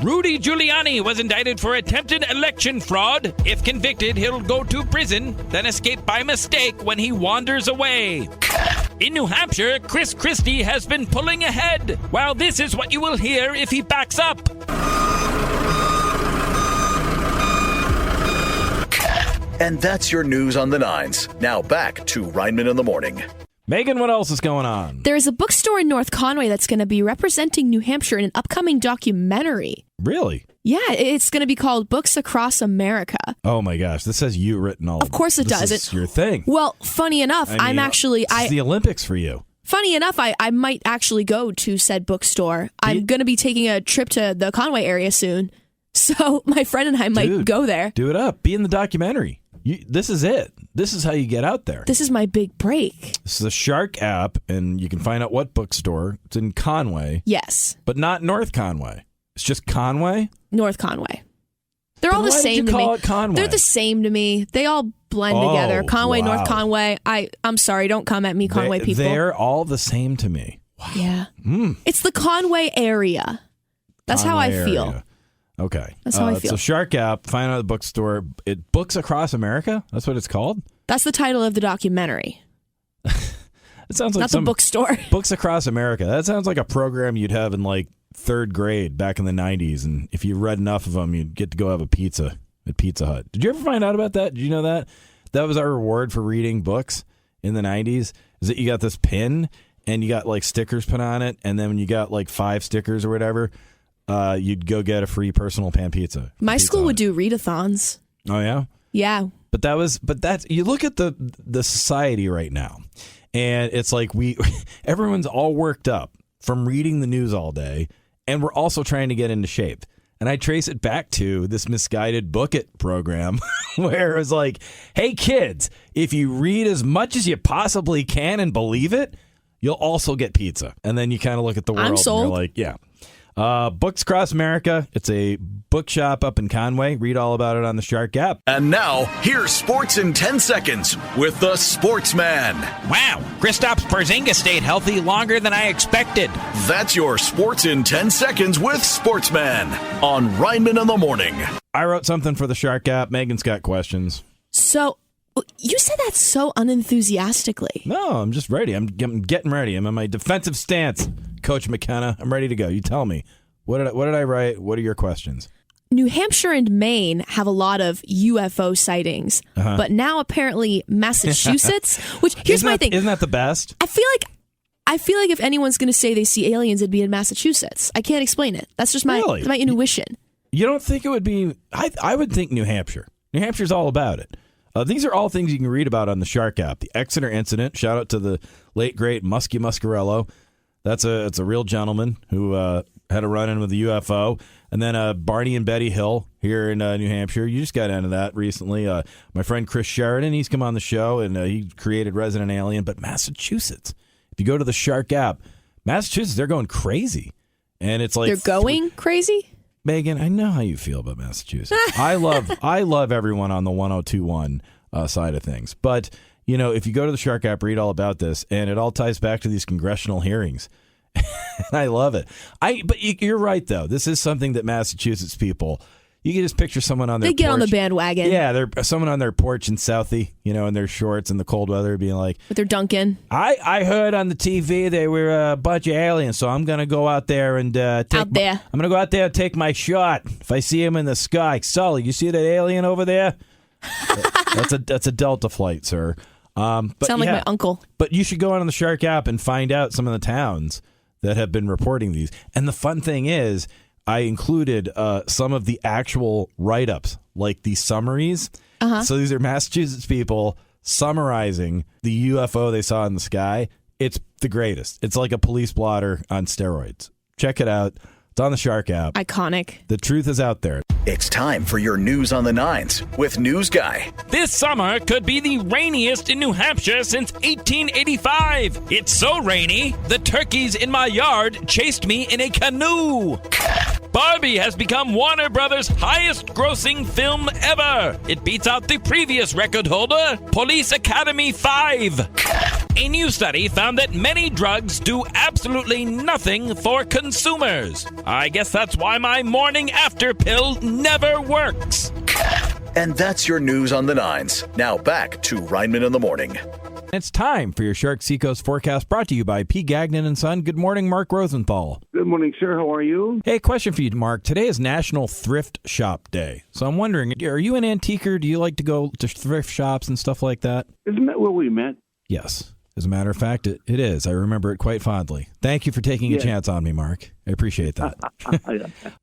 Speaker 2: Rudy Giuliani was indicted for attempted election fraud. If convicted, he'll go to prison, then escape by mistake when he wanders away. In New Hampshire, Chris Christie has been pulling ahead. Well, this is what you will hear if he backs up.
Speaker 1: And that's your News on the Nines. Now back to Rineman in the Morning.
Speaker 5: Megan, what else is going on?
Speaker 3: There's a bookstore in North Conway that's going to be representing New Hampshire in an upcoming documentary.
Speaker 5: Really?
Speaker 3: Yeah, it's going to be called Books Across America.
Speaker 5: Oh my gosh, this says you written all.
Speaker 3: Of course it does.
Speaker 5: It's your thing.
Speaker 3: Well, funny enough,
Speaker 5: it's the Olympics for you.
Speaker 3: Funny enough, I might actually go to said bookstore. I'm going to be taking a trip to the Conway area soon. So my friend and I might go there.
Speaker 5: Do it up. Be in the documentary. This is it. This is how you get out there.
Speaker 3: This is my big break.
Speaker 5: This is the Shark app, and you can find out what bookstore. It's in Conway.
Speaker 3: Yes.
Speaker 5: But not North Conway. It's just Conway?
Speaker 3: North Conway. They're all the same to me.
Speaker 5: Why did you call it Conway?
Speaker 3: They're the same to me. They all blend together. Conway, wow. North Conway. I'm sorry. Don't come at me, Conway people.
Speaker 5: They're all the same to me. Wow.
Speaker 3: Yeah. It's the Conway area. That's how I feel.
Speaker 5: Okay.
Speaker 3: That's how I feel.
Speaker 5: So Shark app, find out the bookstore. It Books Across America? That's what it's called?
Speaker 3: That's the title of the documentary.
Speaker 5: It sounds like
Speaker 3: not the bookstore.
Speaker 5: Books Across America. That sounds like a program you'd have in like third grade back in the 90s. And if you read enough of them, you'd get to go have a pizza at Pizza Hut. Did you ever find out about that? Did you know that? That was our reward for reading books in the 90s, is that you got this pin and you got like stickers put on it. And then when you got like 5 stickers or whatever, you'd go get a free personal pan pizza.
Speaker 3: My school would do readathons.
Speaker 5: Oh, yeah?
Speaker 3: Yeah.
Speaker 5: But that's, you look at the society right now, and it's like everyone's all worked up from reading the news all day, and we're also trying to get into shape. And I trace it back to this misguided Book It program where it was like, hey, kids, if you read as much as you possibly can and believe it, you'll also get pizza. And then you kind of look at the world
Speaker 3: and you're
Speaker 5: like, yeah. Books Across America. It's a bookshop up in Conway. Read all about it on the Shark app.
Speaker 1: And now, here's Sports in 10 Seconds with the Sportsman.
Speaker 4: Wow, Kristaps Porzingis stayed healthy longer than I expected.
Speaker 1: That's your Sports in 10 Seconds with Sportsman on Rineman in the Morning.
Speaker 5: I wrote something for the Shark app. Megan's got questions.
Speaker 3: So, you said that so unenthusiastically.
Speaker 5: No, I'm just ready. I'm getting ready. I'm in my defensive stance, Coach McKenna. I'm ready to go. You tell me. What did I write? What are your questions?
Speaker 3: New Hampshire and Maine have a lot of UFO sightings, but now apparently Massachusetts, which here's my thing.
Speaker 5: Isn't that the best?
Speaker 3: I feel like if anyone's going to say they see aliens, it'd be in Massachusetts. I can't explain it. That's just my intuition.
Speaker 5: You don't think it would be? I would think New Hampshire. New Hampshire's all about it. These are all things you can read about on the Shark app. The Exeter incident. Shout out to the late great Muskie Muscarello. It's a real gentleman who had a run-in with a UFO. And then Barney and Betty Hill here in New Hampshire. You just got into that recently. My friend Chris Sheridan, he's come on the show, and he created Resident Alien. But Massachusetts, if you go to the Shark app, Massachusetts, they're going crazy. And it's like...
Speaker 3: They're going crazy?
Speaker 5: Megan, I know how you feel about Massachusetts. I love everyone on the 1021 side of things. But, you know, if you go to the Shark app, read all about this, and it all ties back to these congressional hearings. I love it. But you're right, though. This is something that Massachusetts people, you can just picture someone on their porch.
Speaker 3: They get on the bandwagon.
Speaker 5: Yeah, they're someone on their porch in Southie, you know, in their shorts in the cold weather, being like,
Speaker 3: with their Dunkin'.
Speaker 5: I heard on the TV they were a bunch of aliens, so I'm going to go out there and I'm going to go out there and take my shot. If I see him in the sky, Sully, you see that alien over there? That's a Delta flight, sir. Sound
Speaker 3: like my uncle.
Speaker 5: But you should go on the Shark app and find out some of the towns that have been reporting these. And the fun thing is, I included some of the actual write-ups, like the summaries. So these are Massachusetts people summarizing the UFO they saw in the sky. It's the greatest. It's like a police blotter on steroids. Check it out. It's on the Shark app.
Speaker 3: Iconic.
Speaker 5: The truth is out there.
Speaker 1: It's time for your news on the nines with News Guy.
Speaker 2: This summer could be the rainiest in New Hampshire since 1885. It's so rainy, the turkeys in my yard chased me in a canoe. Barbie has become Warner Brothers' highest-grossing film ever. It beats out the previous record holder, Police Academy 5. A new study found that many drugs do absolutely nothing for consumers. I guess that's why my morning after pill never works.
Speaker 1: And that's your news on the nines. Now back to Rineman in the Morning.
Speaker 5: It's time for your Shark Seacoast forecast, brought to you by P. Gagnon and Son. Good morning, Mark Rosenthal.
Speaker 8: Good morning, sir. How are you?
Speaker 5: Hey, question for you, Mark. Today is National Thrift Shop Day. So I'm wondering, are you an antiquer? Do you like to go to thrift shops and stuff like that?
Speaker 8: Isn't that where we met?
Speaker 5: Yes. As a matter of fact, it is. I remember it quite fondly. Thank you for taking a chance on me, Mark. I appreciate that.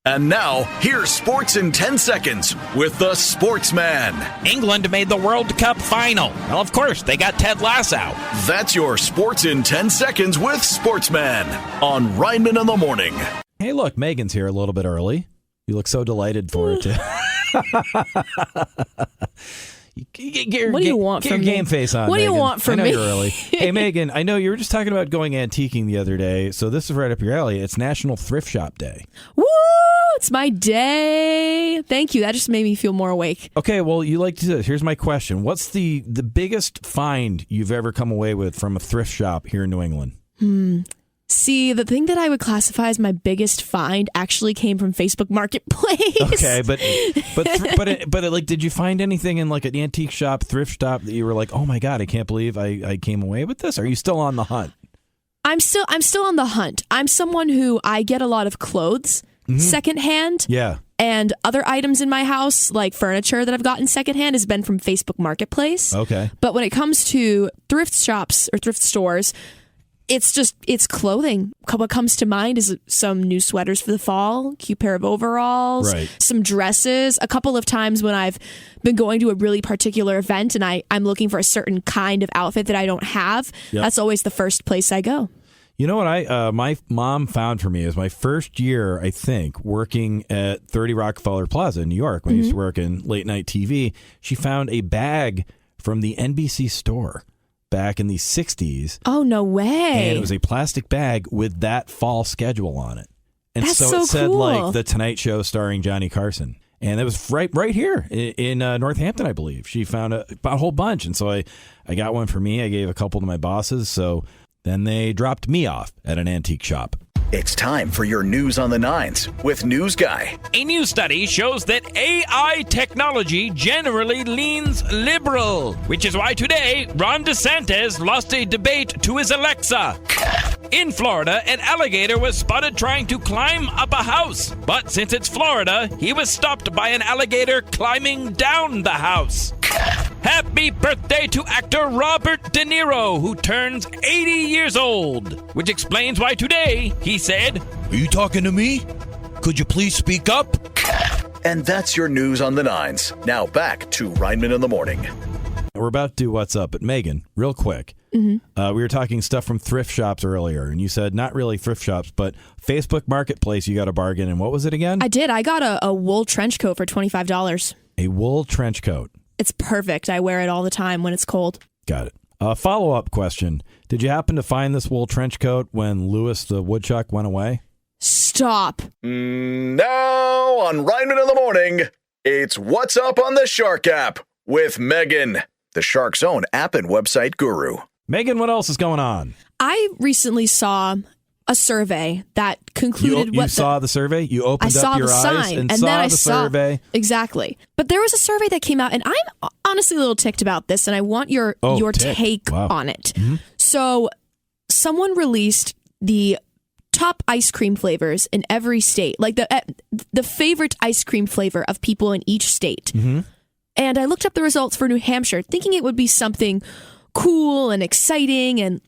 Speaker 1: And now, here's Sports in 10 Seconds with the Sportsman.
Speaker 4: England made the World Cup final. Well, of course, they got Ted Lasso.
Speaker 1: That's your Sports in 10 Seconds with Sportsman on Rineman in the Morning.
Speaker 5: Hey, look, Megan's here a little bit early. You look so delighted for it, too.
Speaker 3: What do you want from me?
Speaker 5: Game face on.
Speaker 3: What do you want from me?
Speaker 5: I know you're early. Hey, Megan, I know you were just talking about going antiquing the other day, so this is right up your alley. It's National Thrift Shop Day.
Speaker 3: Woo! It's my day. Thank you. That just made me feel more awake.
Speaker 5: Okay, well, you like to do this. Here's my question. What's the biggest find you've ever come away with from a thrift shop here in New England?
Speaker 3: See, the thing that I would classify as my biggest find actually came from Facebook Marketplace.
Speaker 5: Okay, but like, did you find anything in like an antique shop, thrift shop that you were like, oh my God, I can't believe I came away with this? Are you still on the hunt?
Speaker 3: I'm still on the hunt. I'm someone who I get a lot of clothes secondhand.
Speaker 5: Yeah.
Speaker 3: And other items in my house, like furniture that I've gotten secondhand, has been from Facebook Marketplace.
Speaker 5: Okay.
Speaker 3: But when it comes to thrift shops or thrift stores, it's clothing. What comes to mind is some new sweaters for the fall, cute pair of overalls, some dresses. A couple of times when I've been going to a really particular event and I'm looking for a certain kind of outfit that I don't have, that's always the first place I go.
Speaker 5: You know what my mom found for me is my first year, I think, working at 30 Rockefeller Plaza in New York when I used to work in late night TV. She found a bag from the NBC store back in the 60s.
Speaker 3: Oh, no way.
Speaker 5: And it was a plastic bag with that fall schedule on it. And
Speaker 3: That's
Speaker 5: so it said
Speaker 3: cool.
Speaker 5: like The Tonight Show starring Johnny Carson. And it was right here in Northampton, I believe. She found a whole bunch. And so I got one for me. I gave a couple to my bosses. So then they dropped me off at an antique shop.
Speaker 1: It's time for your news on the nines with News Guy.
Speaker 2: A new study shows that AI technology generally leans liberal, which is why today Ron DeSantis lost a debate to his Alexa. In Florida, an alligator was spotted trying to climb up a house, but since it's Florida, he was stopped by an alligator climbing down the house. Happy birthday to actor Robert De Niro, who turns 80 years old, which explains why today he said,
Speaker 10: "Are you talking to me? Could you please speak up?"
Speaker 1: And that's your news on the nines. Now back to Rineman in the Morning.
Speaker 5: We're about to do What's Up, but Megan, real quick. We were talking stuff from thrift shops earlier, and you said not really thrift shops, but Facebook Marketplace, you got a bargain. And what was it again?
Speaker 3: I did. I got a wool trench coat for $25.
Speaker 5: A wool trench coat.
Speaker 3: It's perfect. I wear it all the time when it's cold.
Speaker 5: Got it. Follow-up question. Did you happen to find this wool trench coat when Lewis the woodchuck went away?
Speaker 3: Stop.
Speaker 1: Now on Rineman in the Morning, it's What's Up on the Shark app with Megan, the Shark's own app and website guru.
Speaker 5: Megan, what else is going on?
Speaker 3: I recently saw a survey that concluded
Speaker 5: you saw the survey? You opened up your eyes and saw the survey?
Speaker 3: Exactly. But there was a survey that came out, and I'm honestly a little ticked about this, and I want your take on it. Mm-hmm. So someone released the top ice cream flavors in every state, like the favorite ice cream flavor of people in each state.
Speaker 5: Mm-hmm.
Speaker 3: And I looked up the results for New Hampshire, thinking it would be something cool and exciting and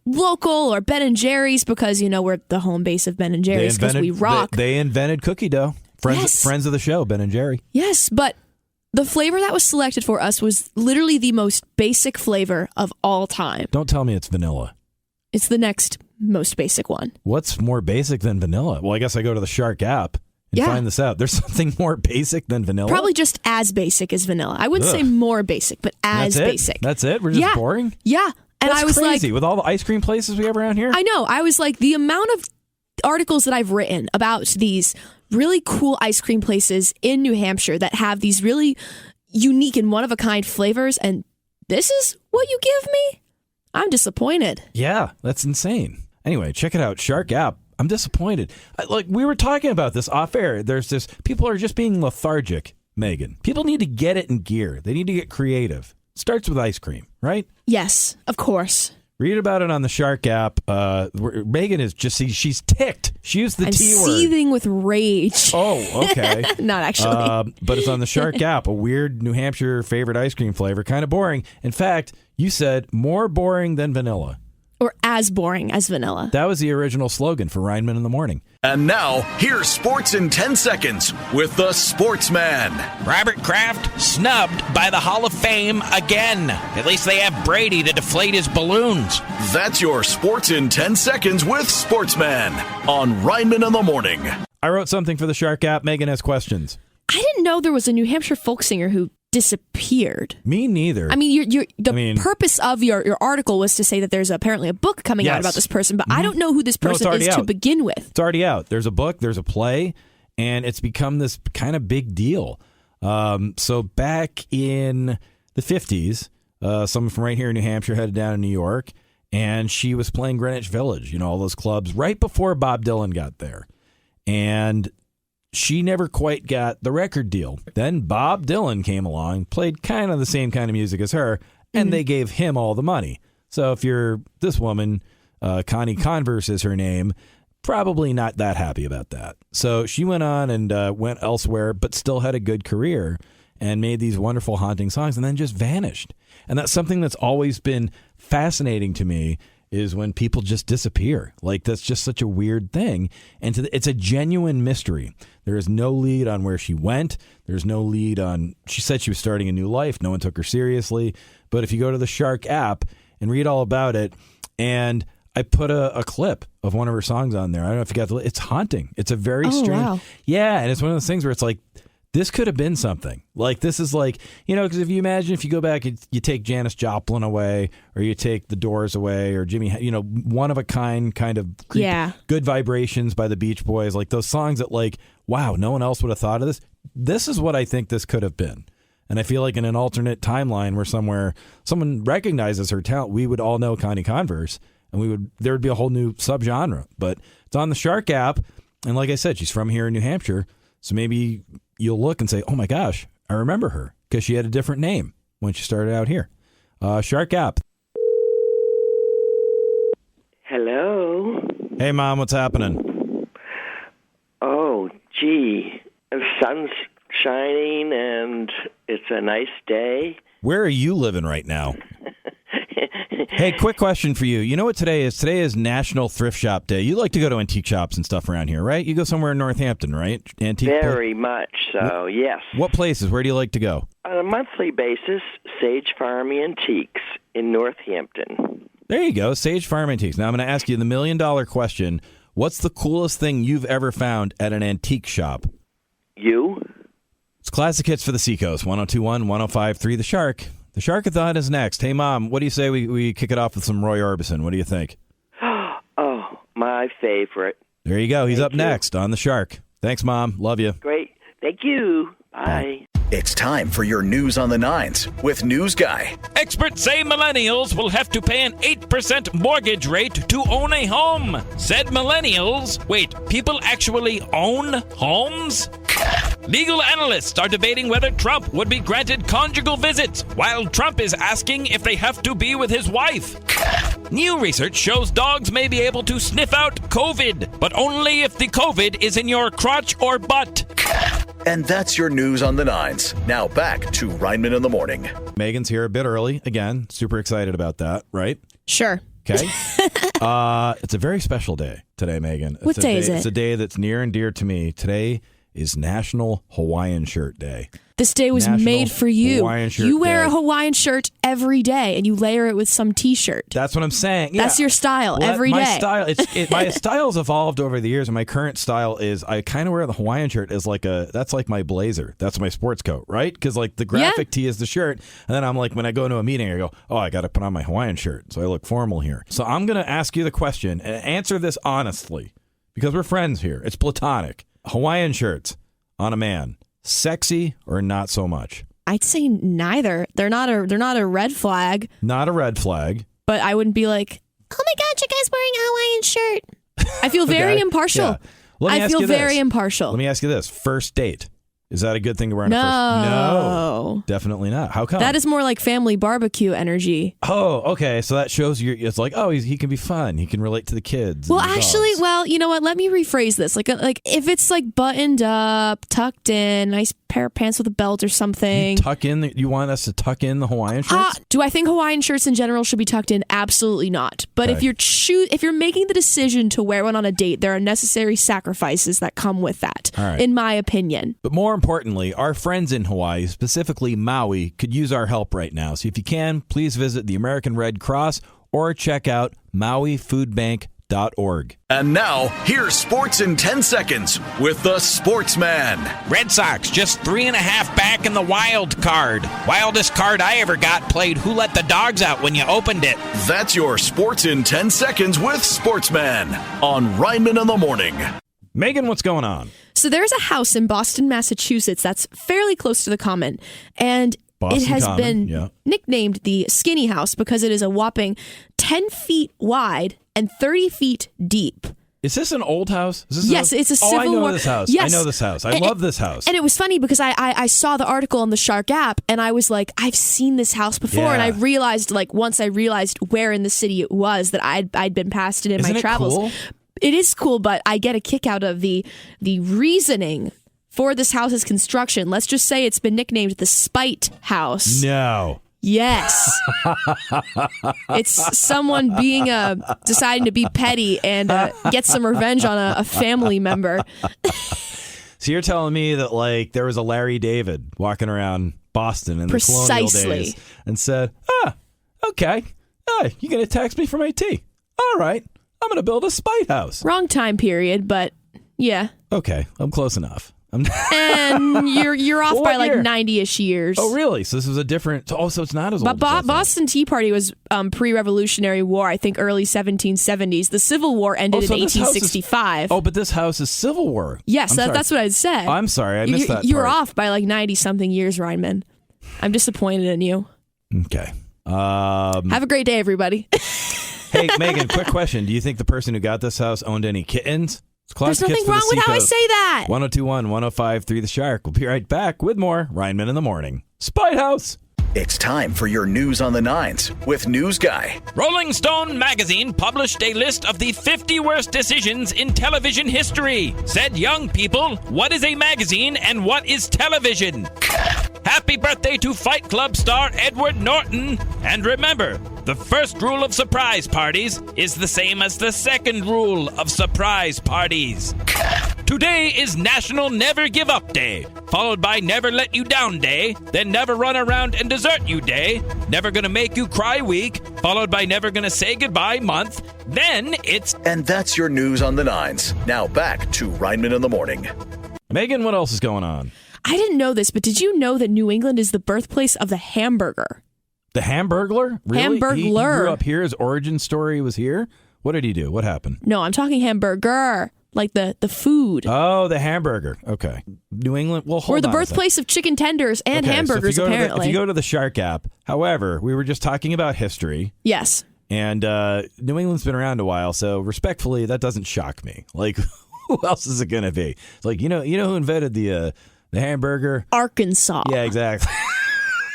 Speaker 3: local, or Ben and Jerry's, because, you know, we're the home base of Ben and Jerry's because we rock.
Speaker 5: They invented cookie dough. Friends of the show, Ben and Jerry.
Speaker 3: Yes, but the flavor that was selected for us was literally the most basic flavor of all time.
Speaker 5: Don't tell me it's vanilla.
Speaker 3: It's the next most basic one.
Speaker 5: What's more basic than vanilla? Well, I guess I go to the Shark app and find this out. There's something more basic than vanilla?
Speaker 3: Probably just as basic as vanilla. I wouldn't say more basic, but as basic.
Speaker 5: That's it? We're just boring?
Speaker 3: Yeah. And
Speaker 5: That's
Speaker 3: I was
Speaker 5: crazy.
Speaker 3: like,
Speaker 5: with all the ice cream places we have around here?
Speaker 3: I know. I was like, the amount of articles that I've written about these really cool ice cream places in New Hampshire that have these really unique and one-of-a-kind flavors, and this is what you give me? I'm disappointed.
Speaker 5: Yeah, that's insane. Anyway, check it out. Shark app. I'm disappointed. Like, we were talking about this off air. There's this, people are just being lethargic, Megan. People need to get it in gear. They need to get creative. Starts with ice cream, right?
Speaker 3: Yes, of course.
Speaker 5: Read about it on the Shark app. Megan is just, she's ticked. She used the T word.
Speaker 3: I'm seething with rage.
Speaker 5: Oh, okay.
Speaker 3: Not actually.
Speaker 5: But it's on the Shark app, a weird New Hampshire favorite ice cream flavor. Kind of boring. In fact, you said more boring than vanilla.
Speaker 3: Or as boring as vanilla.
Speaker 5: That was the original slogan for Rineman in the Morning.
Speaker 1: And now, here's Sports in 10 Seconds with the Sportsman.
Speaker 4: Robert Kraft snubbed by the Hall of Fame again. At least they have Brady to deflate his balloons.
Speaker 1: That's your Sports in 10 Seconds with Sportsman on Rineman in the Morning.
Speaker 5: I wrote something for the Shark app. Megan has questions.
Speaker 3: I didn't know there was a New Hampshire folk singer who disappeared.
Speaker 5: Me neither.
Speaker 3: I mean, the purpose of your article was to say that there's apparently a book coming out about this person, but I don't know who this person is to begin with.
Speaker 5: It's already out. There's a book, there's a play, and it's become this kind of big deal. So back in the 50s, someone from right here in New Hampshire headed down to New York, and she was playing Greenwich Village, you know, all those clubs, right before Bob Dylan got there. And she never quite got the record deal. Then Bob Dylan came along, played kind of the same kind of music as her, and they gave him all the money. So if you're this woman, Connie Converse is her name, probably not that happy about that. So she went on and went elsewhere, but still had a good career and made these wonderful haunting songs and then just vanished. And that's something that's always been fascinating to me, is when people just disappear. Like, that's just such a weird thing. And it's a genuine mystery. There is no lead on where she went. There's no lead on, she said she was starting a new life. No one took her seriously. But if you go to the Shark app and read all about it, and I put a clip of one of her songs on there. I don't know if you got it's haunting. It's a very strange. Wow. Yeah. And it's one of those things where it's like, this could have been something. Like, this is like, you know, because if you imagine, if you go back, you take Janis Joplin away, or you take The Doors away, or Jimmy, you know, one of a kind of creepy, Good Vibrations by the Beach Boys, like those songs that, like, wow, no one else would have thought of this. This is what I think this could have been. And I feel like in an alternate timeline where someone recognizes her talent, we would all know Connie Converse, and there would be a whole new subgenre. But it's on the Shark app, and like I said, she's from here in New Hampshire, so maybe you'll look and say, oh my gosh, I remember her, because she had a different name when she started out here. Shark app.
Speaker 11: Hello.
Speaker 5: Hey, Mom, what's happening?
Speaker 11: Oh, gee. The sun's shining and it's a nice day.
Speaker 5: Where are you living right now? Hey, quick question for you. You know what today is? Today is National Thrift Shop Day. You like to go to antique shops and stuff around here, right? You go somewhere in Northampton, right?
Speaker 11: Very much so, yes.
Speaker 5: What places? Where do you like to go?
Speaker 11: on a monthly basis, Sage Farm Antiques in Northampton.
Speaker 5: There you go, Sage Farm Antiques. Now I'm going to ask you the $1 million question. What's the coolest thing you've ever found at an antique shop?
Speaker 11: You?
Speaker 5: It's Classic Hits for the Seacoast, 102.1, 105.3 The Shark. The Sharkathon is next. Hey, Mom, what do you say we kick it off with some Roy Orbison? What do you think?
Speaker 11: Oh, my favorite.
Speaker 5: There you go. He's
Speaker 11: Thank
Speaker 5: up
Speaker 11: you.
Speaker 5: next on The Shark. Thanks, Mom. Love you.
Speaker 11: Great. Thank you. Bye.
Speaker 1: It's time for your news on the nines with News Guy.
Speaker 2: Experts say millennials will have to pay an 8% mortgage rate to own a home. Said millennials. Wait, people actually own homes? Legal analysts are debating whether Trump would be granted conjugal visits, while Trump is asking if they have to be with his wife. New research shows dogs may be able to sniff out COVID, but only if the COVID is in your crotch or butt.
Speaker 1: And that's your news on the nines. Now back to Rineman in the Morning.
Speaker 5: Megan's here a bit early. Again, super excited about that, right?
Speaker 3: Sure.
Speaker 5: Okay. It's a very special day today, Megan.
Speaker 3: What day is it?
Speaker 5: It's a day that's near and dear to me. Today is National Hawaiian Shirt Day.
Speaker 3: This day was
Speaker 5: National
Speaker 3: made for you.
Speaker 5: Hawaiian Shirt
Speaker 3: You wear
Speaker 5: Day.
Speaker 3: a Hawaiian shirt every day, and you layer it with some T-shirt.
Speaker 5: That's what I'm saying. Yeah.
Speaker 3: That's your style every
Speaker 5: my
Speaker 3: day.
Speaker 5: Style, my style's evolved over the years, and my current style is I kind of wear the Hawaiian shirt as that's like my blazer. That's my sports coat, right? Because like the graphic tee is the shirt, and then I'm like, when I go into a meeting, I go, oh, I got to put on my Hawaiian shirt, so I look formal here. So I'm going to ask you the question and answer this honestly, because we're friends here. It's platonic. Hawaiian shirts on a man, sexy or not so much?
Speaker 3: I'd say neither. They're not a red flag.
Speaker 5: Not a red flag.
Speaker 3: But I wouldn't be like, oh my God, you guys wearing a Hawaiian shirt. I feel very
Speaker 5: Okay.
Speaker 3: impartial.
Speaker 5: Yeah.
Speaker 3: I feel very impartial.
Speaker 5: Let me ask you this. First date. Is that a good thing to wear on a first? No. Definitely not. How come?
Speaker 3: That is more like family barbecue energy.
Speaker 5: Oh, okay. So that shows you, it's like, oh, he can be fun. He can relate to the kids.
Speaker 3: Well,
Speaker 5: and the
Speaker 3: actually,
Speaker 5: dogs.
Speaker 3: you know what? Let me rephrase this. Like if it's like buttoned up, tucked in, nice pair of pants with a belt or something.
Speaker 5: You want us to tuck in the Hawaiian shirts?
Speaker 3: Do I think Hawaiian shirts in general should be tucked in? Absolutely not. But
Speaker 5: Okay.
Speaker 3: if you're making the decision to wear one on a date, there are necessary sacrifices that come with that,
Speaker 5: All right.
Speaker 3: in my opinion.
Speaker 5: But more importantly, our friends in Hawaii, specifically Maui, could use our help right now. So if you can, please visit the American Red Cross or check out MauiFoodBank.org.
Speaker 1: And now, here's sports in 10 seconds with the Sportsman.
Speaker 4: Red Sox just 3.5 back in the wild card. Wildest card I ever got played Who Let the Dogs Out when you opened it.
Speaker 1: That's your sports in 10 seconds with Sportsman on Rineman in the Morning.
Speaker 5: Megan, what's going on?
Speaker 3: So there's a house in Boston, Massachusetts that's fairly close to the Common, and
Speaker 5: Boston
Speaker 3: it has
Speaker 5: Common,
Speaker 3: been
Speaker 5: yeah.
Speaker 3: nicknamed the Skinny House because it is a whopping 10 feet wide and 30 feet deep.
Speaker 5: Is this an old house? Is this
Speaker 3: Yes, it's a Civil
Speaker 5: I know
Speaker 3: War.
Speaker 5: this house.
Speaker 3: Yes.
Speaker 5: I know this house. I love this house.
Speaker 3: And it was funny because I saw the article on the Shark app and I was like, I've seen this house before.
Speaker 5: Yeah.
Speaker 3: And I realized, once I realized where in the city it was, that I'd been past it in
Speaker 5: Isn't
Speaker 3: my
Speaker 5: it
Speaker 3: travels.
Speaker 5: cool?
Speaker 3: It is cool, but I get a kick out of the reasoning for this house's construction. Let's just say it's been nicknamed the Spite House.
Speaker 5: No.
Speaker 3: Yes. It's someone deciding to be petty and get some revenge on a family member.
Speaker 5: So you're telling me that there was a Larry David walking around Boston in the colonial days and said, okay, you going to tax me for my tea? All right, I'm going to build a Spite House.
Speaker 3: Wrong time period, but yeah.
Speaker 5: Okay, I'm close enough.
Speaker 3: And you're off
Speaker 5: Well,
Speaker 3: by
Speaker 5: what year?
Speaker 3: 90-ish years.
Speaker 5: Oh, really? So this was a different... Oh, so it's not as old
Speaker 3: But
Speaker 5: as I thought.
Speaker 3: Boston Tea Party was pre-Revolutionary War, I think early 1770s. The Civil War ended in
Speaker 5: so this house
Speaker 3: 1865.
Speaker 5: but this house is Civil War.
Speaker 3: Yes,
Speaker 5: I'm sorry.
Speaker 3: that's what I said.
Speaker 5: I'm sorry, I missed that
Speaker 3: You were
Speaker 5: part.
Speaker 3: off by 90-something years, Rineman. I'm disappointed in you.
Speaker 5: Okay.
Speaker 3: Have a great day, everybody.
Speaker 5: Hey, Megan, quick question. Do you think the person who got this house owned any kittens?
Speaker 3: There's nothing wrong with how I say that.
Speaker 5: 102.1, 105.3 The Shark. We'll be right back with more Rineman in the Morning. Spite House.
Speaker 1: It's time for your news on the nines with News Guy.
Speaker 2: Rolling Stone magazine published a list of the 50 worst decisions in television history. Said young people, what is a magazine and what is television? Happy birthday to Fight Club star Edward Norton. And remember, the first rule of surprise parties is the same as the second rule of surprise parties. Today is National Never Give Up Day, followed by Never Let You Down Day, then Never Run Around and Desert You Day, Never Gonna Make You Cry Week, followed by Never Gonna Say Goodbye Month, then it's...
Speaker 1: And that's your news on the nines. Now back to Rineman in the Morning.
Speaker 5: Megan, what else is going on?
Speaker 3: I didn't know this, but did you know that New England is the birthplace of the hamburger?
Speaker 5: The Hamburglar? Really?
Speaker 3: Hamburglar.
Speaker 5: He grew up here. His origin story was here? What did he do? What happened?
Speaker 3: No, I'm talking hamburger, like the food.
Speaker 5: Oh, the hamburger. Okay. New England. Well, hold on.
Speaker 3: We're the birthplace of chicken tenders and hamburgers,
Speaker 5: so
Speaker 3: apparently.
Speaker 5: if you go to the Shark app, however, we were just talking about history.
Speaker 3: Yes.
Speaker 5: And New England's been around a while, so respectfully, that doesn't shock me. Like, who else is it going to be? It's like, you know who invented the hamburger?
Speaker 3: Arkansas.
Speaker 5: Yeah, exactly.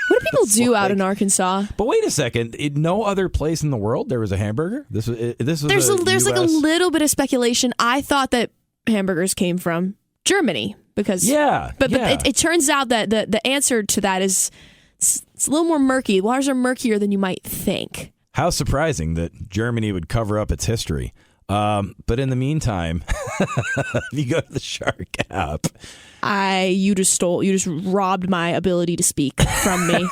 Speaker 3: What do people do out in Arkansas?
Speaker 5: But wait a second. In no other place in the world there was a hamburger? This was
Speaker 3: There's like a little bit of speculation. I thought that hamburgers came from Germany because but it turns out that the answer to that is it's a little more murky. Waters are murkier than you might think.
Speaker 5: How surprising that Germany would cover up its history. But in the meantime, if you go to the Shark app,
Speaker 3: you just robbed my ability to speak from me.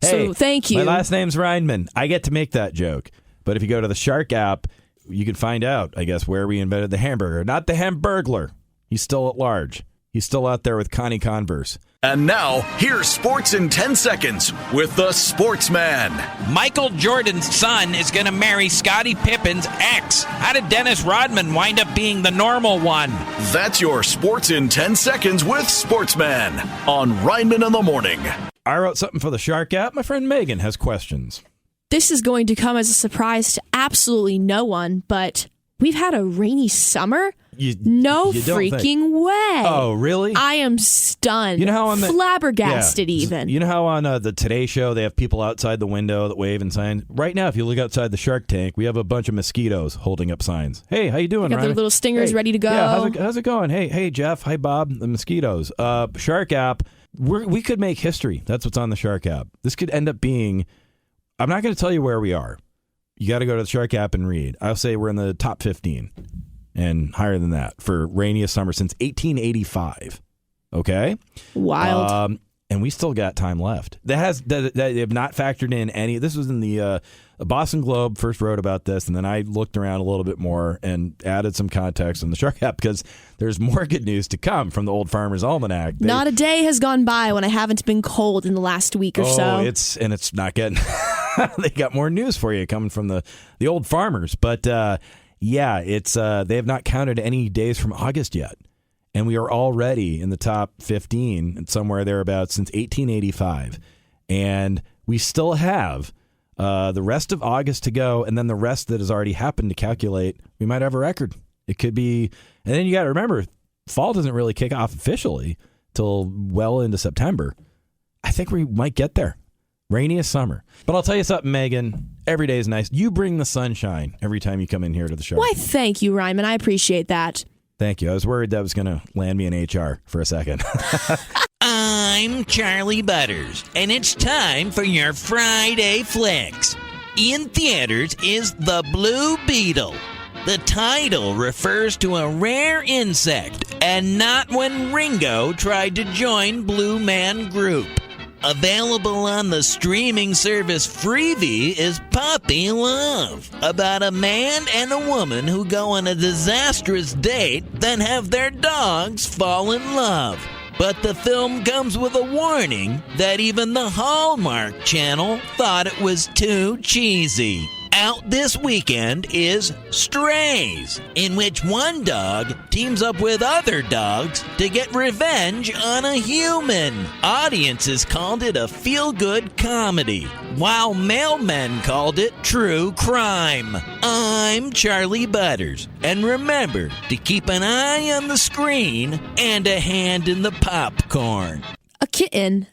Speaker 5: Hey,
Speaker 3: so thank you.
Speaker 5: My last name's Rineman. I get to make that joke. But if you go to the Shark app, you can find out, I guess, where we invented the hamburger. Not the Hamburglar. He's still at large. He's still out there with Connie Converse.
Speaker 1: And now, here's Sports in 10 Seconds with the Sportsman.
Speaker 4: Michael Jordan's son is going to marry Scottie Pippen's ex. How did Dennis Rodman wind up being the normal one?
Speaker 1: That's your Sports in 10 Seconds with Sportsman on Rineman in the Morning.
Speaker 5: I wrote something for the Shark app. My friend Megan has questions.
Speaker 3: This is going to come as a surprise to absolutely no one, but we've had a rainy summer? No freaking way.
Speaker 5: Oh, really?
Speaker 3: I am stunned.
Speaker 5: You know how on
Speaker 3: flabbergasted even.
Speaker 5: You know how on the Today Show they have people outside the window that wave and sign? Right now, if you look outside the Shark Tank, we have a bunch of mosquitoes holding up signs. Hey, how you doing,
Speaker 3: Got
Speaker 5: Ryan?
Speaker 3: their little stingers ready to go.
Speaker 5: Yeah, how's it going? Hey, Jeff. Hi, Bob. The mosquitoes. Shark app. We could make history. That's what's on the Shark app. This could end up being... I'm not going to tell you where we are. You got to go to the Shark app and read. I'll say we're in the top 15 and higher than that for rainiest summer since 1885. Okay?
Speaker 3: Wild.
Speaker 5: And we still got time left. They have not factored in any. This was in the Boston Globe first wrote about this, and then I looked around a little bit more and added some context on the Shark app because there's more good news to come from the Old Farmer's Almanac.
Speaker 3: Not a day has gone by when I haven't been cold in the last week or so.
Speaker 5: It's not getting. They got more news for you coming from the Old Farmers, but it's they have not counted any days from August yet. And we are already in the top 15 and somewhere thereabouts since 1885. And we still have the rest of August to go. And then the rest that has already happened to calculate, we might have a record. It could be. And then you got to remember, fall doesn't really kick off officially till well into September. I think we might get there. Rainiest summer. But I'll tell you something, Megan. Every day is nice. You bring the sunshine every time you come in here to the show.
Speaker 3: Why, thank you, Ryman. I appreciate that.
Speaker 5: Thank you. I was worried that was going to land me in HR for a second.
Speaker 4: I'm Charlie Butters, and it's time for your Friday Flix. In theaters is The Blue Beetle. The title refers to a rare insect, and not when Ringo tried to join Blue Man Group. Available on the streaming service Freevee is Puppy Love, about a man and a woman who go on a disastrous date, then have their dogs fall in love. But the film comes with a warning that even the Hallmark Channel thought it was too cheesy. Out this weekend is Strays, in which one dog teams up with other dogs to get revenge on a human. Audiences called it a feel-good comedy, while mailmen called it true crime. I'm Charlie Butters, and remember to keep an eye on the screen and a hand in the popcorn.
Speaker 3: A kitten